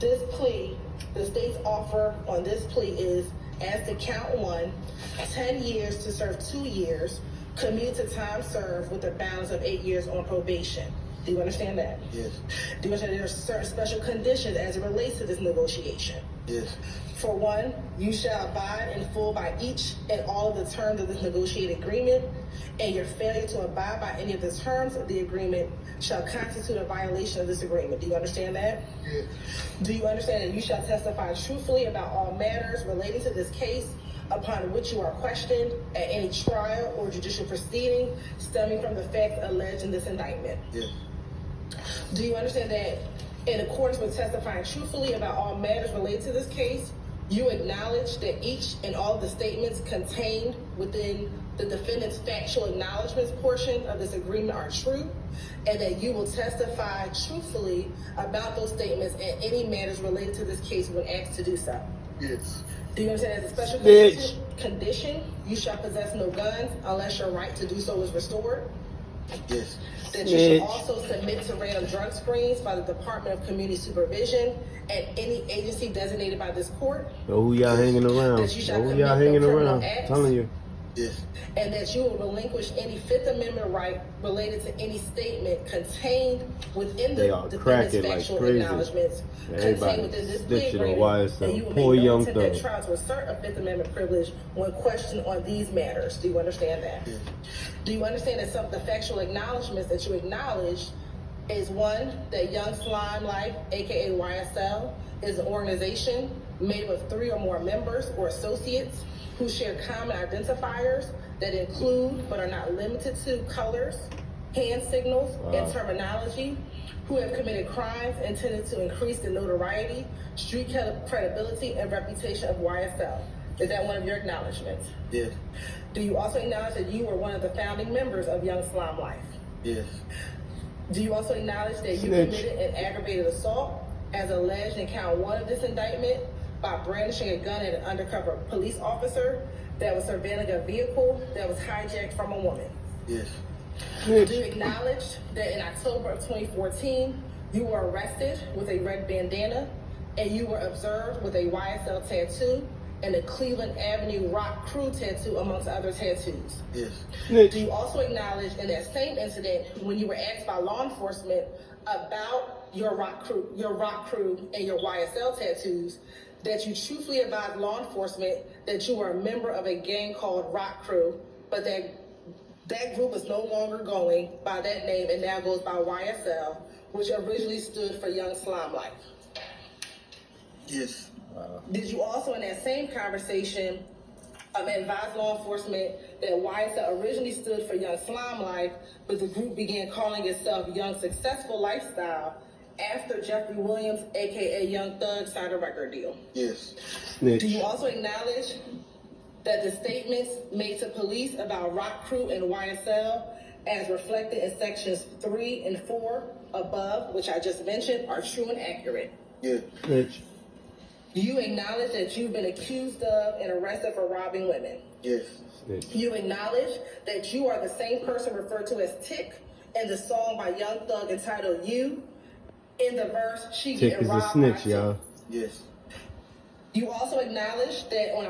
This plea, the state's offer on this plea is, as to count one, 10 years to serve 2 years, commute to time served with a balance of 8 years on probation. Do you understand that? Yes. Do you understand there are certain special conditions as it relates to this negotiation? Yes. For one, you shall abide in full by each and all of the terms of this negotiated agreement, and your failure to abide by any of the terms of the agreement shall constitute a violation of this agreement. Do you understand that? Yes. Do you understand that you shall testify truthfully about all matters relating to this case upon which you are questioned at any trial or judicial proceeding stemming from the facts alleged in this indictment? Yes. Do you understand that in accordance with testifying truthfully about all matters related to this case, you acknowledge that each and all of the statements contained within the defendant's factual acknowledgments portion of this agreement are true, and that you will testify truthfully about those statements and any matters related to this case when asked to do so? Yes. Do you understand as a special condition, you shall possess no guns unless your right to do so is restored? Yes. That you should also submit to random drug screens by the Department of Community Supervision and any agency designated by this court. Oh, who y'all hanging around? That you shall Oh, commit y'all no hanging criminal around? acts. Telling you. Yes. And that you will relinquish any Fifth Amendment right related to any statement contained within They the are defendant's cracking like factual crazy. acknowledgments Everybody contained within this plea snitching on agreement. Y.S.L. And you will Poor make no young intent at thug. trial to assert a Fifth Amendment privilege when questioned on these matters. Do you understand that? Yes. Do you understand that some of the factual acknowledgments that you acknowledge is one, that Young Slime Life, aka Y.S.L, is an organization made up of 3 or more members or associates who share common identifiers that include but are not limited to colors, hand signals, and terminology, who have committed crimes intended to increase the notoriety, street credibility, and reputation of Y.S.L. Is that one of your acknowledgments? Yes. Do you also acknowledge that you were one of the founding members of Young Slime Life? Yes. Do you also acknowledge that you committed an aggravated assault as alleged in count 1 of this indictment by brandishing a gun at an undercover police officer that was surveilling a vehicle that was hijacked from a woman? Yes. Do you acknowledge that in October of 2014, you were arrested with a red bandana and you were observed with a Y.S.L tattoo and a Cleveland Avenue Rock Crew tattoo, amongst other tattoos? Yes. Do you also acknowledge in that same incident, when you were asked by law enforcement about your rock crew and your Y.S.L tattoos, that you truthfully advised law enforcement that you were a member of a gang called Rock Crew, but that group is no longer going by that name and now goes by Y.S.L, which originally stood for Young Slime Life? Yes. Did you also, in that same conversation, advise law enforcement that Y.S.L originally stood for Young Slime Life, but the group began calling itself Young Successful Lifestyle after Jeffrey Williams, aka Young Thug, signed a record deal? Yes. Snitch. Do you also acknowledge that the statements made to police about Rock Crew and Y.S.L, as reflected in sections 3 and 4 above, which I just mentioned, are true and accurate? Yes. Snitch. You acknowledge that you've been accused of and arrested for robbing women? Yes. Snitch. You acknowledge that you are the same person referred to as Tick in the song by Young Thug entitled You. In the verse, she Tick getting is a robbed by snitch, Tick. y'all. Yes. You also acknowledge that on